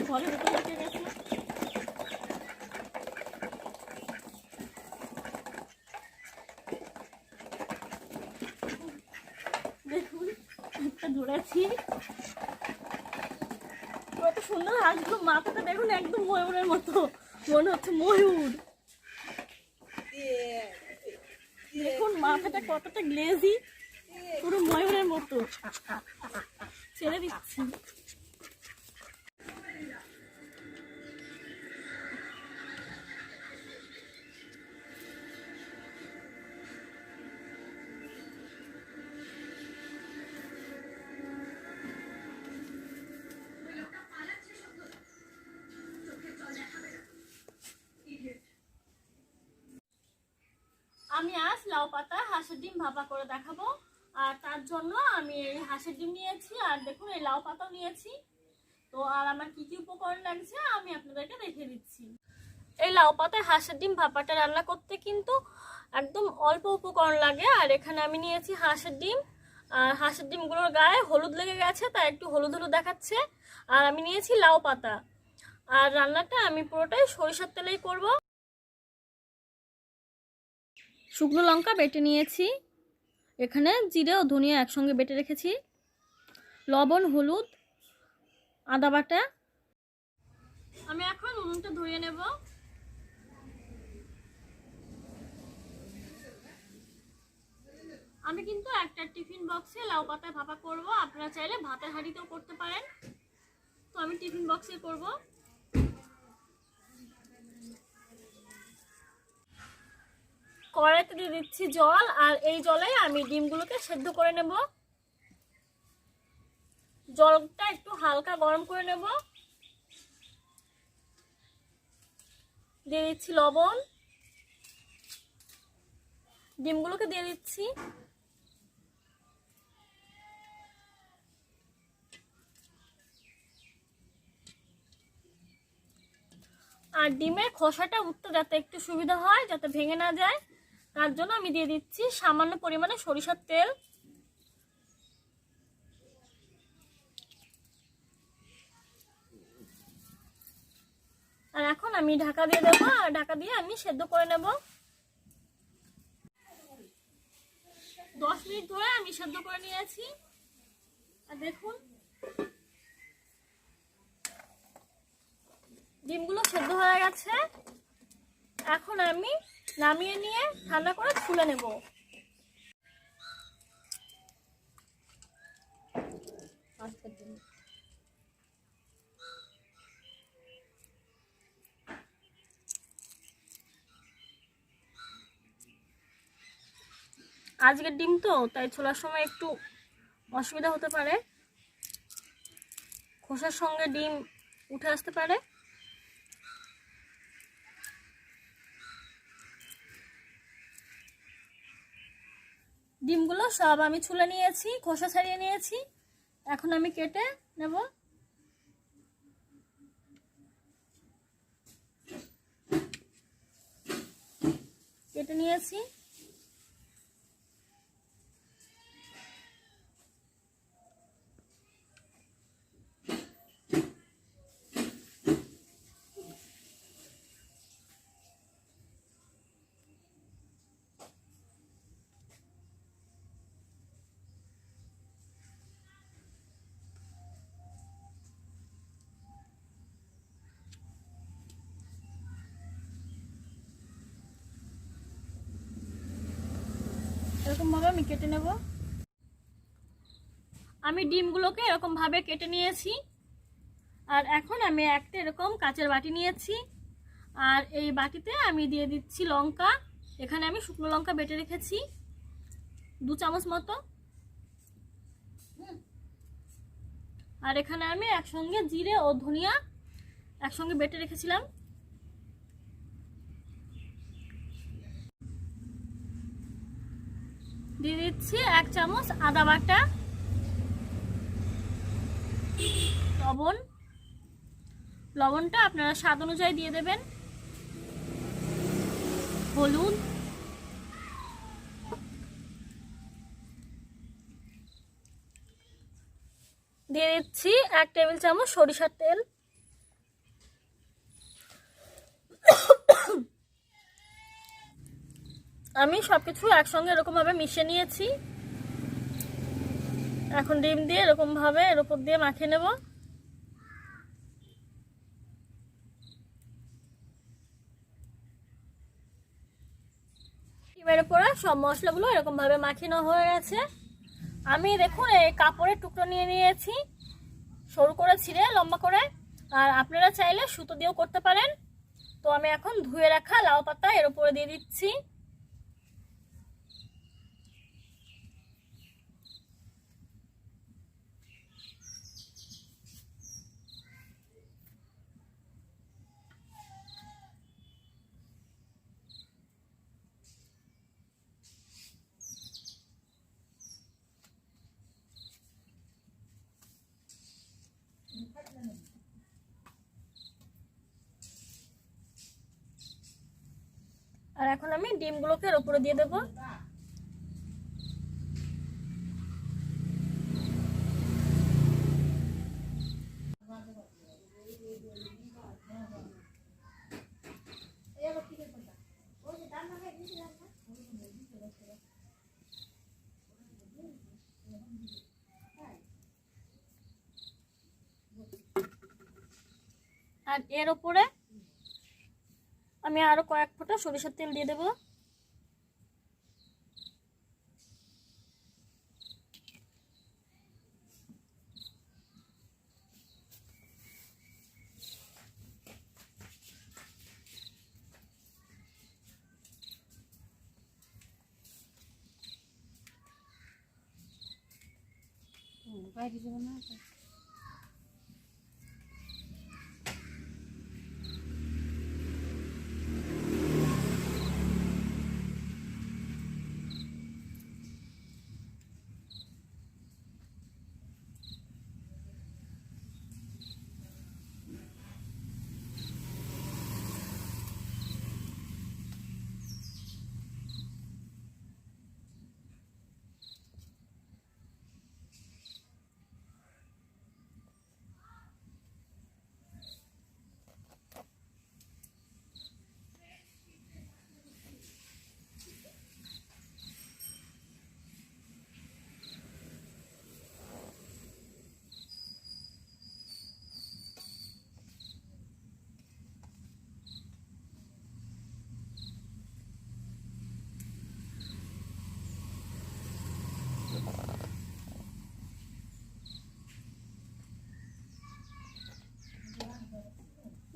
ঘরের ভেতরে ঢুকে গেছে। দেখুন একটা ধরেছি, কত সুন্দর হাঁসগুলো। মাথাটা দেখুন একদম ময়ূরের মতো, মনে হচ্ছে ময়ূর। দেখুন মাথাটা কতটা গ্লেজি, পুরো ময়ূরের মতো। ছেড়ে দিচ্ছি। আমি আজ লাউ পাতা হাঁসের ডিম ভাপা করে দেখাবো। আর তার জন্য আমি এই হাঁসের ডিম নিয়েছি, আর দেখুন এই লাউ পাতাও নিয়েছি। তো আর আমার কি কি উপকরণ লাগছে আমি আপনাদেরকে দেখিয়ে দিচ্ছি। এই লাউ পাতায় হাঁসের ডিম ভাপাটা রান্না করতে কিন্তু একদম অল্প উপকরণ লাগে। আর এখানে আমি নিয়েছি হাঁসের ডিম, আর হাঁসের ডিমগুলোর গায়ে হলুদ লেগে গেছে, তাই একটু হলুদ হলুদ দেখাচ্ছে। আর আমি নিয়েছি লাউ পাতা। আর রান্নাটা আমি পুরোটাই সরিষার তেলেই করব। শুকনো লঙ্কা বেটে নিয়েছি, এখানে জিরে ও ধনিয়া একসঙ্গে বেটে রেখেছি, লবণ, হলুদ, আদা বাটা। আমি এখন উনুনটা ধরিয়ে নেব। আমি কিন্তু একটা টিফিন বক্সে লাউ পাতায় ভাপা করব, আপনারা চাইলে ভাতের হাঁড়িতেও করতে পারেন। তো আমি টিফিন বক্সে করব। কড়াইতে দিয়ে দিচ্ছি জল, আর এই জলে আমি ডিমগুলোকে সেদ্ধ করে নেব। জলটা একটু হালকা গরম করে নেব। দিয়ে দিচ্ছি লবণ, ডিমগুলোকে দিয়ে দিচ্ছি। আর ডিমের খোসাটা উঠতে যাতে একটু সুবিধা হয়, যাতে ভেঙে না যায়, তার জন্য আমি দিয়ে দিচ্ছি সামান্য পরিমাণে সরিষার তেল। আর এখন আমি ঢাকা দিয়ে দেবো, আর ঢাকা দিয়ে আমি সেদ্ধ করে নেব। 10 মিনিট ধরে আমি সেদ্ধ করে নিয়েছি। আর দেখুন ডিমগুলো সেদ্ধ হয়ে গেছে। এখন আমি নামিয়ে নিয়ে ঠান্ডা করে তুলে নেব। আজকের ডিম তো, তাই ছোলার সময় একটু অসুবিধা হতে পারে, খোসার সঙ্গে ডিম উঠে আসতে পারে। ডিমগুলো সব আমি ছুলে নিয়েছি, খোসা ছাড়িয়ে নিয়েছি। এখন আমি কেটে নেব। কেটে নিয়েছি। এরকম ভাবে আমি কেটে নেব। আমি ডিমগুলোকে এরকম ভাবে কেটে নিয়েছি। আর এখন আমি একটা এরকম কাচের বাটি নিয়েছি, আর এই বাটিতে আমি দিয়ে দিচ্ছি লঙ্কা। এখানে আমি শুকনো লঙ্কা বেটে রেখেছি 2 চামচ মতো। আর এখানে আমি একসঙ্গে জিরে ও ধনিয়া একসঙ্গে বেটে রেখেছিলাম। দিয়ে দিচ্ছি 1 চামচ আদা বাটা, লবণ, লবণটা আপনারা স্বাদ অনুযায়ী দিয়ে দেবেন, হলুদ, দিয়ে দিচ্ছি 1 টেবিল চামচ সরিষার তেল। আমি সবকিছু একসঙ্গে এরকম ভাবে মিশিয়ে নিয়েছি। এখন ডিম দিয়ে এরকম ভাবে এর উপর দিয়ে মাখিয়ে নেব। ডিমের উপরে সব মশলাগুলো এরকম ভাবে মাখিয়ে নেওয়া হয়ে গেছে। আমি দেখুন এই কাপড়ের টুকরো নিয়ে নিয়েছি, সরু করে ছিঁড়ে লম্বা করে, আর আপনারা চাইলে সুতো দিয়েও করতে পারেন। তো আমি এখন ধুয়ে রাখা লাউ পাতা এর উপরে দিয়ে দিচ্ছি। আর এখন আমি ডিমগুলোকে এর উপরে দিয়ে দেব। আর এর উপরে আমি আরো কয়েক ফোঁটা সরিষার তেল দিয়ে দেব।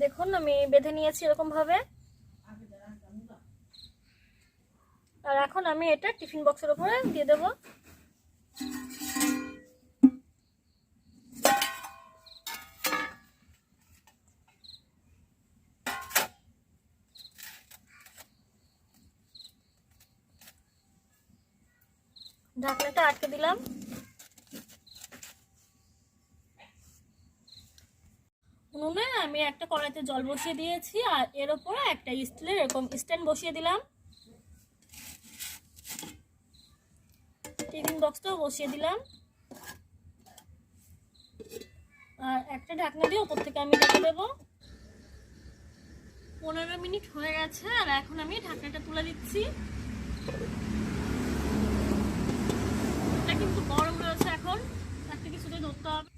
দেখুন আমি বেঁধে নিয়েছি এরকম ভাবে। আর এখন আমি এটা টিফিন বক্সের উপরে দিয়ে দেব। ঢাকনাটা আটকে দিলাম। উনুনে আমি একটা কড়াইতে জল বসিয়ে দিয়েছি, আর এর উপরে একটা স্টিলের এরকম স্ট্যান্ড বসিয়ে দিলাম। টিফিন বক্সটাও বসিয়ে দিলাম, আর একটা ঢাকনা দিয়ে উপর থেকে আমি ঢেকে দেবো। 15 মিনিট হয়ে গেছে, আর এখন আমি ঢাকনাটা তুলে দিচ্ছি। এটা কিন্তু গরম রয়েছে, এখন একটা কিছুতে ধরতে হবে।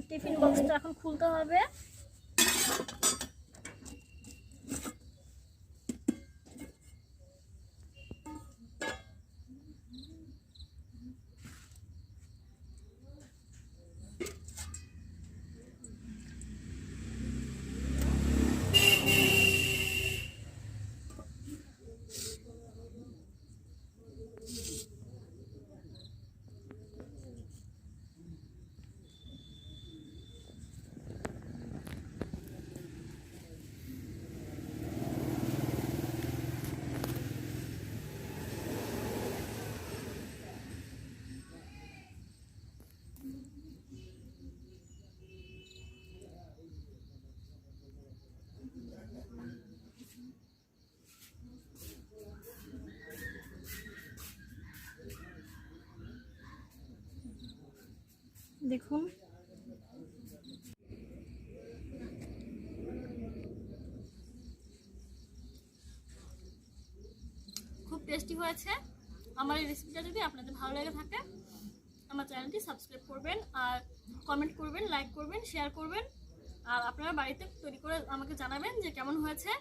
টিফিন বক্সটা এখন খুলতে হবে। দেখুন খুব টেস্টি হয়েছে। আমার এই রেসিপিটা যদি আপনাদের ভালো লেগে থাকে আমার চ্যানেলটি সাবস্ক্রাইব করবেন, আর কমেন্ট করবেন, লাইক করবেন, শেয়ার করবেন, আর আপনারা বাড়িতে তৈরি করে আমাকে জানাবেন যে কেমন হয়েছে।